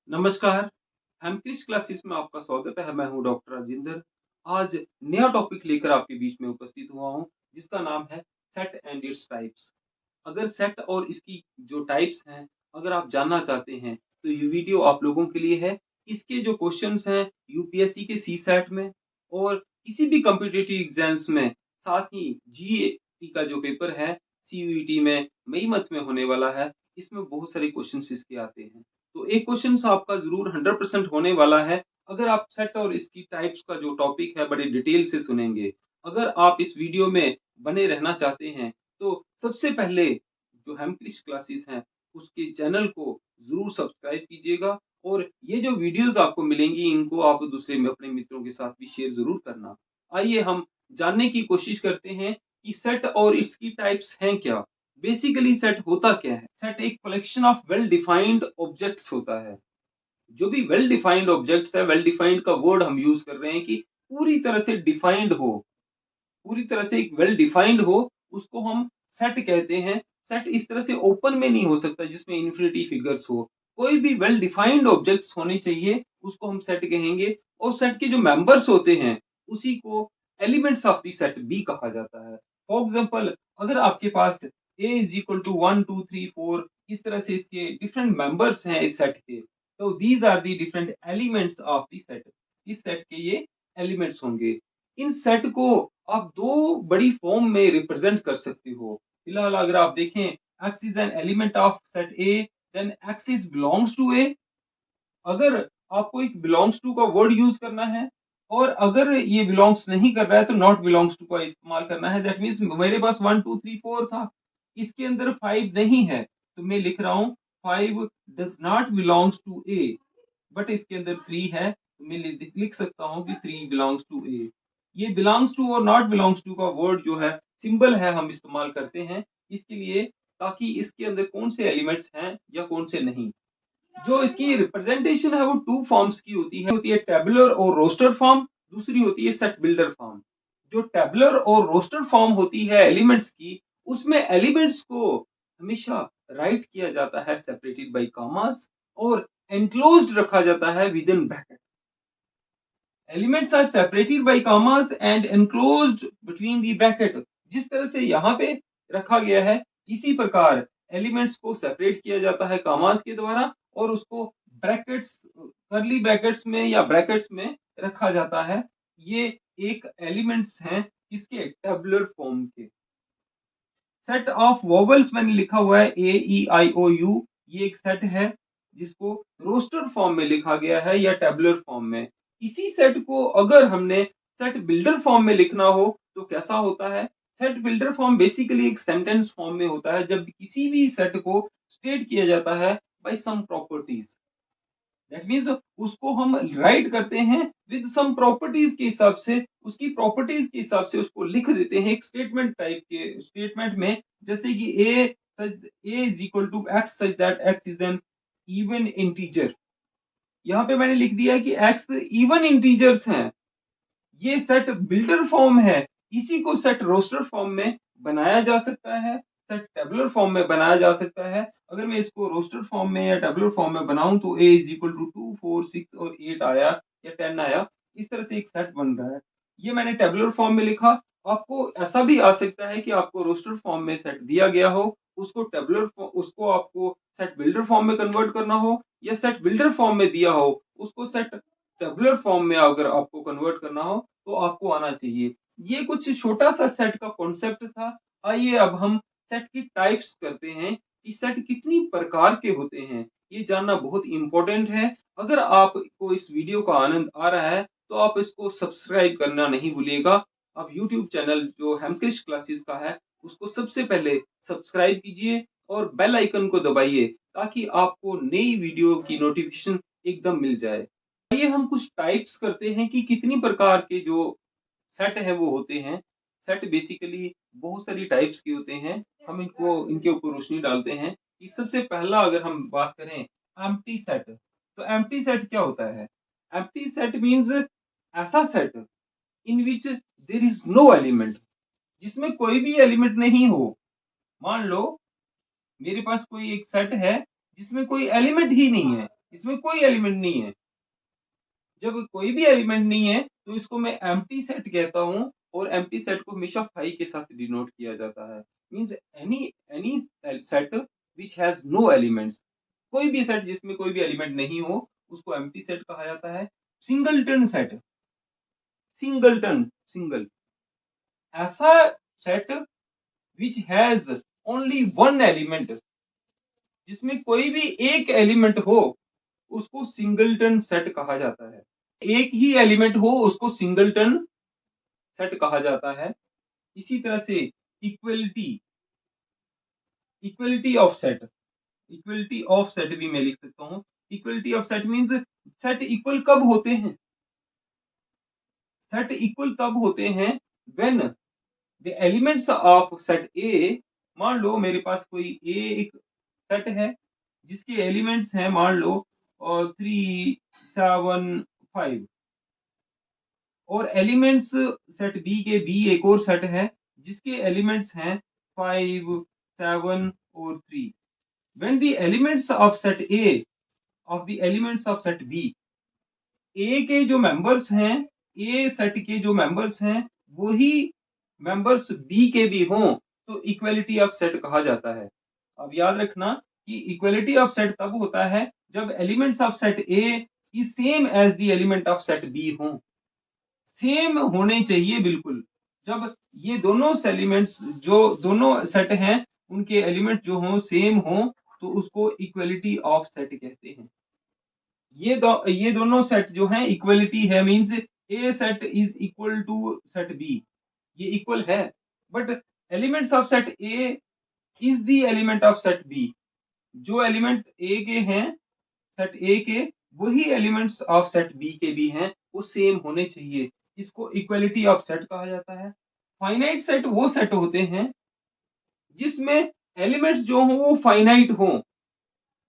नमस्कार, हेमक्रिस्ट क्लासेस में आपका स्वागत है। मैं हूँ डॉक्टर राजेंद्र। आज नया टॉपिक लेकर आपके बीच में उपस्थित हुआ हूँ, जिसका नाम है सेट एंड इट्स टाइप्स। अगर सेट और इसकी जो टाइप्स हैं, अगर आप जानना चाहते हैं, तो ये वीडियो आप लोगों के लिए है। इसके जो क्वेश्चंस हैं यूपीएससी के सीसैट में और किसी भी कॉम्पिटिटिव एग्जाम्स में, साथ ही जीएटी का जो पेपर है सीयूईटी में मई मंथ में होने वाला है, इसमें बहुत सारे क्वेश्चंस इसके आते हैं। तो एक क्वेश्चंस आपका ज़रूर 100% होने वाला है, अगर आप सेट और इसकी टाइप्स का जो टॉपिक है बड़े डिटेल से सुनेंगे। अगर आप इस वीडियो में बने रहना चाहते हैं, तो सबसे पहले जो हेमक्रिस्ट क्लासेस हैं, उसके चैनल को ज़रूर सब्सक्राइब कीजिएगा और ये जो वीडियोज़ आपको मिलेंगी, इनको आप दूसरे में अपने मित्रों के साथ भी शेयर ज़रूर करना। आइए हम जानने की कोशिश करते हैं कि सेट और इसकी टाइप्स हैं क्या? बेसिकली सेट होता क्या है? सेट एक collection of well defined objects होता है। जो भी वेल डिफाइंड ऑब्जेक्ट्स है, वेल डिफाइंड का वर्ड हम यूज़ कर रहे हैं कि पूरी तरह से डिफाइंड हो, पूरी तरह से एक वेल डिफाइंड हो, उसको हम सेट कहते हैं। सेट इस तरह से ओपन में नहीं हो सकता जिसमें इन्फिनिटी फिगर्स हो। कोई भी वेल डिफाइंड ऑब्जेक्ट्स होने चाहिए, उसको हम सेट कहेंगे और सेट के जो मेंबर्स होते हैं, उसी को एलिमेंट्स ऑफ द सेट भी कहा जाता है। फॉर एग्जांपल, अगर आपके पास A इज़ इक्वल टू 1, 2, 3, 4 इस तरह से इसके डिफरेंट मेंबर्स हैं इस सेट के, तो these are the different elements of the set. इस सेट के ये एलिमेंट्स होंगे। इन सेट को आप 2 बड़ी फॉर्म में रिप्रेजेंट कर सकते हो। फिलहाल अगर आप देखें, X is an element of set A, then X is belongs to A। अगर आपको एक बिलॉन्ग्स टू का वर्ड यूज़ करना है और अगर ये बिलॉन्ग्स नहीं कर रहा है, तो नॉट बिलॉन्ग्स टू का इस्तेमाल करना है। दैट मीन्स मेरे पास 1, 2, 3, 4 था, इसके अंदर 5 नहीं है, तो मैं लिख रहा हूँ 5 does not belongs to A, but इसके अंदर 3 है, तो मैं लिख सकता हूँ कि 3 बिलॉन्ग्स टू A। ये बिलॉन्ग्स टू और नॉट बिलॉन्ग्स टू का वर्ड जो है, सिंबल है, हम इस्तेमाल करते हैं इसके लिए, ताकि इसके अंदर कौन से एलिमेंट्स हैं या कौन से नहीं। जो इसकी रिप्रेजेंटेशन है वो 2 फॉर्म्स की होती है टेबुलर और रोस्टर फॉर्म, दूसरी होती है सेट बिल्डर फॉर्म। जो टेबुलर और रोस्टर फॉर्म होती है एलिमेंट्स की, उसमें एलिमेंट्स को हमेशा राइट किया जाता है सेपरेटेड बाय कॉमास और एनक्लोज्ड रखा जाता है within bracket. Elements are separated by commas and enclosed between the bracket. जिस तरह से यहाँ पे रखा गया है, इसी प्रकार एलिमेंट्स को सेपरेट किया जाता है कॉमास के द्वारा और उसको ब्रैकेट्स, कर्ली ब्रैकेट्स में या ब्रैकेट्स में रखा जाता है। ये एक एलिमेंट्स हैं किसके? टेबुलर फॉर्म के। सेट ऑफ वोवेल्स मैंने लिखा हुआ है ए ई आई ओ यू, ये एक सेट है जिसको रोस्टर फॉर्म में लिखा गया है या टेबुलर फॉर्म में। इसी सेट को अगर हमने सेट बिल्डर फॉर्म में लिखना हो तो कैसा होता है? सेट बिल्डर फॉर्म बेसिकली एक सेंटेंस फॉर्म में होता है जब किसी भी सेट को स्टेट किया जाता है by some properties. That means उसको हम राइट करते हैं विद सम प्रॉपर्टीज के हिसाब से, उसकी प्रॉपर्टीज के हिसाब से उसको लिख देते हैं एक स्टेटमेंट टाइप के स्टेटमेंट में। जैसे कि A is equal to x such that x is an even integer. यहाँ पे मैंने लिख दिया है कि एक्स इवन इंटीजर्स हैं। ये सेट बिल्डर फॉर्म है, इसी को सेट रोस्टर फॉर्म में बनाया जा सकता है, सेट टेबुलर फॉर्म में बनाया जा सकता है। अगर मैं इसको रोस्टर फॉर्म में या टेबुलर फॉर्म में बनाऊं तो a इज इक्वल टू 2, 4, 6 और 8 आया या 10 आया, इस तरह से एक सेट बन रहा है। ये मैंने टेबुलर फॉर्म में लिखा। आपको ऐसा भी आ सकता है कि आपको रोस्टर फॉर्म में सेट दिया गया हो, उसको आपको सेट बिल्डर फॉर्म में कन्वर्ट करना हो, या सेट बिल्डर फॉर्म में दिया हो, उसको सेट टेबुलर फॉर्म में अगर आपको कन्वर्ट करना हो तो आपको आना चाहिए। ये कुछ छोटा सा सेट का कॉन्सेप्ट था। आइए अब हम सेट की टाइप्स करते हैं कि सेट कितनी प्रकार के होते हैं। ये जानना बहुत इंपॉर्टेंट है। अगर आपको इस वीडियो का आनंद आ रहा है तो आप इसको सब्सक्राइब करना नहीं भूलिएगा। आप यूट्यूब चैनल जो हेमक्रिस्ट क्लासेस का है, उसको सबसे पहले सब्सक्राइब कीजिए और बेल आइकन को दबाइए ताकि आपको नई वीडियो की नोटिफिकेशन एकदम मिल जाए। आइए हम कुछ टाइप्स करते हैं कि कितनी प्रकार के जो सेट है वो होते हैं। सेट बेसिकली बहुत सारी टाइप्स के होते हैं। हम इनको इनके ऊपर रोशनी डालते हैं कि सबसे पहला अगर हम बात करें एम्प्टी सेट, तो एम्प्टी सेट क्या होता है? एम्प्टी सेट मीन्स ऐसा set in which there is no element, जिसमें कोई भी एलिमेंट नहीं हो। मान लो मेरे पास कोई एक सेट है जिसमें कोई एलिमेंट ही नहीं है, इसमें कोई एलिमेंट नहीं है। जब कोई भी एलिमेंट नहीं है तो इसको मैं एम्प्टी सेट कहता हूँ, और एम्प्टी सेट को हमेशा फाई के साथ डिनोट किया जाता है। Means any any set which has no elements, कोई भी सेट जिसमें कोई भी एलिमेंट नहीं हो उसको एम्प्टी सेट कहा जाता है। सिंगलटन सेट, सिंगलटन, सिंगल, ऐसा set which has only one element, जिसमें कोई भी एक एलिमेंट हो उसको सिंगलटन सेट कहा जाता है। एक ही एलिमेंट हो उसको सिंगलटन सेट कहा जाता है। इसी तरह से equality, equality of set, equality of set भी मैं लिख सकता हूँ। Equality of set means set equal कब होते हैं? सेट इक्वल तब होते हैं when the elements of set ए, मान लो मेरे पास कोई ए एक सेट है जिसके एलिमेंट्स हैं मान लो 3 7 5, और एलिमेंट्स सेट बी के बी एक और सेट है जिसके एलिमेंट्स हैं 5 7 और 3। When the elements of set A of the elements of set B, A के जो मेंबर्स हैं, ए सेट के जो मेंबर्स हैं वही मेंबर्स बी के भी हों तो इक्वलिटी ऑफ सेट कहा जाता है। अब याद रखना कि इक्वलिटी ऑफ सेट तब होता है जब elements of set A is same as the element of set B हों, सेम होने चाहिए बिल्कुल। जब ये दोनों एलिमेंट्स जो दोनों सेट हैं उनके एलिमेंट जो हों सेम हों तो उसको इक्वलिटी ऑफ सेट कहते हैं। ये दोनों सेट जो हैं इक्वलिटी है, means A set is equal to set B, ये इक्वल है। But elements of set A is the element of set B, जो एलिमेंट ए के हैं सेट ए के वही एलिमेंट्स ऑफ सेट बी के भी हैं, वो सेम होने चाहिए। इसको इक्वलिटी ऑफ सेट कहा जाता है। फाइनाइट सेट वो सेट होते हैं जिसमें एलिमेंट्स जो हों वो फाइनाइट हों,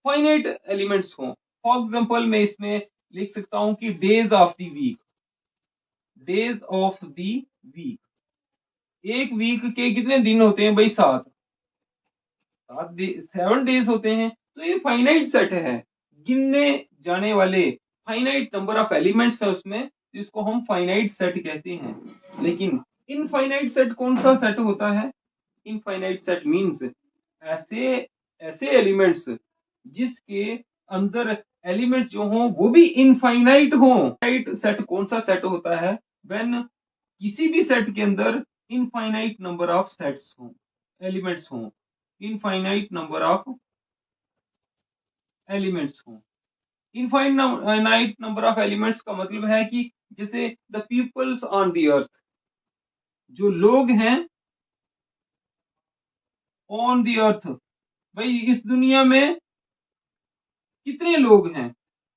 फाइनाइट एलिमेंट्स हों। फॉर एग्जांपल मैं इसमें लिख सकता हूं कि days of the week, days of the week, एक वीक के कितने दिन होते हैं भाई? 7, 7 डेज होते हैं। तो ये फाइनाइट सेट है, गिनने जाने वाले फाइनाइट नंबर ऑफ एलिमेंट्स है उसमें, जिसको हम फाइनाइट सेट कहते हैं। लेकिन इनफाइनाइट सेट कौन सा सेट होता है? इनफाइनाइट सेट मींस ऐसे ऐसे एलिमेंट्स जिसके अंदर एलिमेंट जो हों वो भी इनफाइनाइट हों। फाइनाइट सेट कौन सा सेट होता है? व्हेन किसी भी सेट के अंदर इनफाइनाइट नंबर ऑफ सेट्स हों, एलिमेंट्स हों, इनफाइनाइट नंबर ऑफ एलिमेंट्स हों। इनफाइनाइट नंबर ऑफ एलिमेंट्स का मतलब है कि जैसे the peoples on the earth, जो लोग हैं ऑन द अर्थ, भाई इस दुनिया में कितने लोग हैं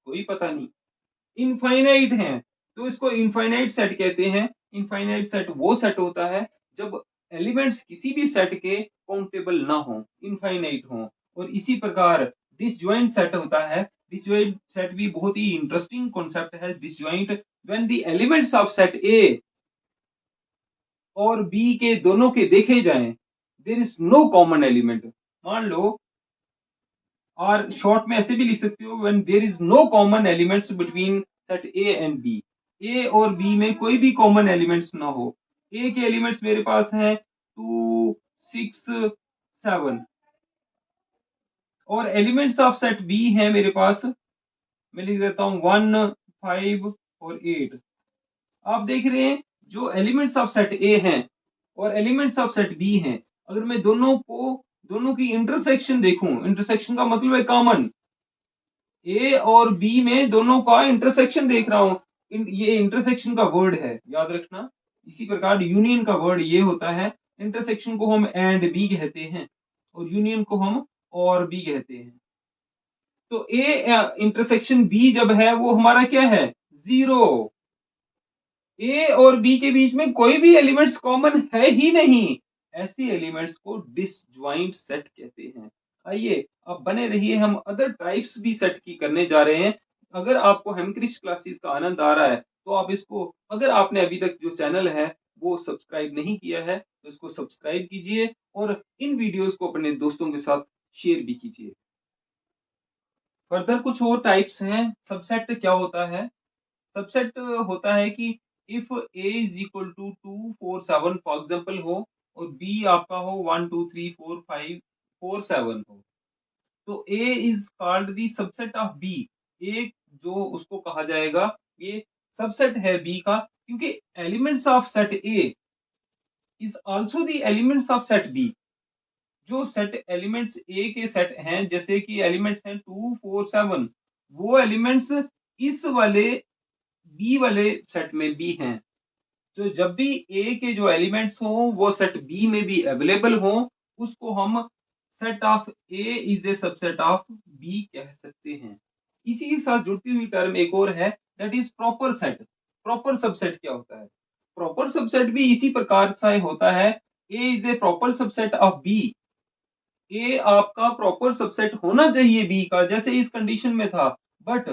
कोई पता नहीं, इनफाइनाइट हैं, तो इसको इनफाइनाइट सेट कहते हैं। इनफाइनाइट सेट वो सेट होता है जब एलिमेंट्स किसी भी सेट के काउंटेबल ना हो, इनफाइनाइट हो। और इसी प्रकार डिसजॉइंट सेट होता है। डिसजॉइंट सेट भी बहुत ही इंटरेस्टिंग कॉन्सेप्ट है। Disjoint when the elements of set A और बी के दोनों के देखे जाएं, देयर इज नो कॉमन एलिमेंट। मान लो, और शॉर्ट में ऐसे भी लिख सकते हो, when there is no common elements between set A and B, A और बी में कोई भी कॉमन एलिमेंट्स ना हो। ए के एलिमेंट्स मेरे पास हैं 2 6 7, और एलिमेंट्स ऑफ सेट बी है मेरे पास, मैं लिख देता हूं 1 5 और 8। आप देख रहे हैं जो एलिमेंट्स ऑफ सेट ए हैं और एलिमेंट्स ऑफ सेट बी हैं, अगर मैं दोनों की इंटरसेक्शन देखूं, इंटरसेक्शन का मतलब है कॉमन, ए और बी में दोनों का इंटरसेक्शन देख रहा हूं, ये इंटरसेक्शन का वर्ड है, याद रखना। इसी प्रकार यूनियन का वर्ड ये होता है। इंटरसेक्शन को हम एंड बी कहते हैं और यूनियन को हम और बी कहते हैं। तो ए इंटरसेक्शन बी जब है वो हमारा क्या है? 0। ए और बी के बीच में कोई भी एलिमेंट्स कॉमन है ही नहीं, ऐसे एलिमेंट्स को डिसजॉइंट सेट कहते हैं। आइए अब बने रहिए, हम अदर टाइप्स भी सेट की करने जा रहे हैं। अगर आपको हेमक्रिस्ट क्लासेस का आनंद आ रहा है तो आप इसको, अगर आपने अभी तक जो चैनल है वो सब्सक्राइब नहीं किया है तो इसको सब्सक्राइब कीजिए और इन वीडियोस को अपने दोस्तों के साथ शेयर भी कीजिए। फर्दर कुछ और टाइप्स हैं। सबसेट क्या होता है? सबसेट होता है कि if A is equal to 2 4 7 for example हो और बी आपका हो 1 2 3 4 5 4 7 हो, तो A is called the subset of B. A जो उसको कहा जाएगा, ये सबसेट है बी का, क्योंकि elements of set A is also the elements of set B. जो सेट एलिमेंट्स ए के सेट हैं, जैसे कि एलिमेंट्स हैं 2 4 7, वो एलिमेंट्स इस वाले बी वाले सेट में भी हैं। तो जब भी ए के जो एलिमेंट्स हों वो सेट बी में भी अवेलेबल हों, उसको हम set of A is a subset of B कह सकते हैं। इसी के साथ जुड़ती हुई टर्म एक और है, that is proper set. Proper subset क्या होता है? प्रॉपर सबसेट भी इसी प्रकार से होता है। A is a proper subset of B. A आपका प्रॉपर सबसेट होना चाहिए बी का, जैसे इस कंडीशन में था, but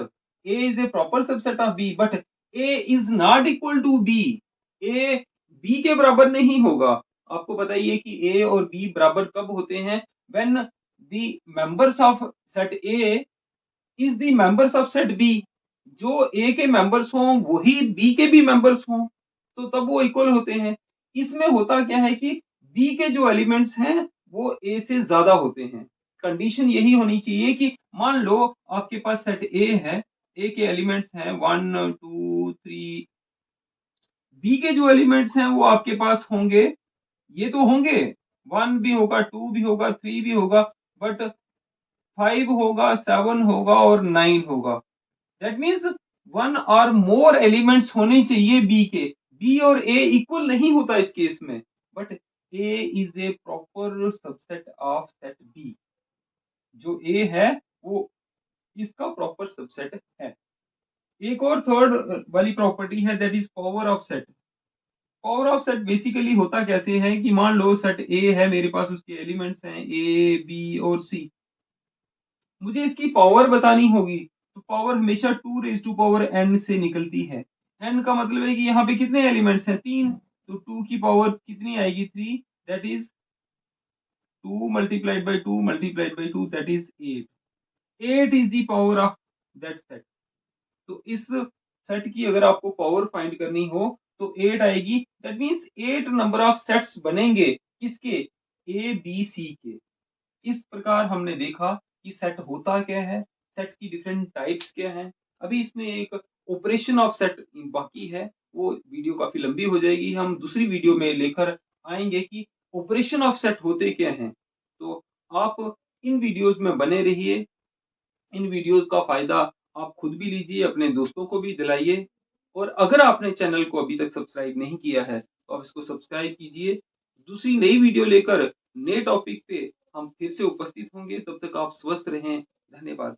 A is a proper subset of B, but A is not equal to B. A B के बराबर नहीं होगा। आपको बताइए कि ए और बी बराबर कब होते हैं? When the members of set A is the members of set B. जो ए के मेंबर्स हों वही बी के भी मेंबर्स हों, तो तब वो इक्वल होते हैं। इसमें होता क्या है कि बी के जो एलिमेंट्स हैं वो ए से ज्यादा होते हैं। कंडीशन यही होनी चाहिए कि मान लो आपके पास सेट ए है, ए के एलिमेंट्स हैं 1 2 3, बी के जो एलिमेंट्स हैं वो आपके पास होंगे, ये तो होंगे, 1 भी होगा, 2 भी होगा, 3 भी होगा, बट 5 होगा, 7 होगा और 9 होगा। दैट मीन्स 1 और मोर एलिमेंट्स होने चाहिए बी के। बी और ए इक्वल नहीं होता इस केस में, but A is a proper subset of set B. जो ए है वो इसका प्रॉपर सबसेट है। एक और थर्ड वाली प्रॉपर्टी है, that is power of set. Power of set basically होता कैसे है कि मान लो सेट ए है मेरे पास, उसके एलिमेंट्स हैं ए बी और सी, मुझे इसकी पावर बतानी होगी, तो पावर हमेशा 2 raised to power n से निकलती है। n का मतलब है कि यहाँ पे कितने एलिमेंट्स हैं? 3, तो 2 की पावर कितनी आएगी? 3, that is 2 multiplied by 2 multiplied by 2, that is 8। 8 is the power of that set. तो इस सेट की अगर आपको पावर फाइंड करनी हो तो 8 आएगी। That means 8 number of sets बनेंगे किसके? ए बी सी के। इस प्रकार हमने देखा कि सेट होता क्या है, सेट की डिफरेंट टाइप्स क्या हैं। अभी इसमें एक ऑपरेशन ऑफ सेट बाकी है, वो वीडियो काफी लंबी हो जाएगी, हम दूसरी वीडियो में लेकर आएंगे कि ऑपरेशन ऑफ सेट होते क्या हैं। तो आप इन वीडियोस में बने रहिए। इन वीडियोस का फायदा आप खुद भी लीजिए, अपने दोस्तों को भी दिलाइए। और अगर आपने चैनल को अभी तक सब्सक्राइब नहीं किया है तो आप इसको सब्सक्राइब कीजिए। दूसरी नई वीडियो लेकर नए टॉपिक पे हम फिर से उपस्थित होंगे। तब तक आप स्वस्थ रहें। धन्यवाद।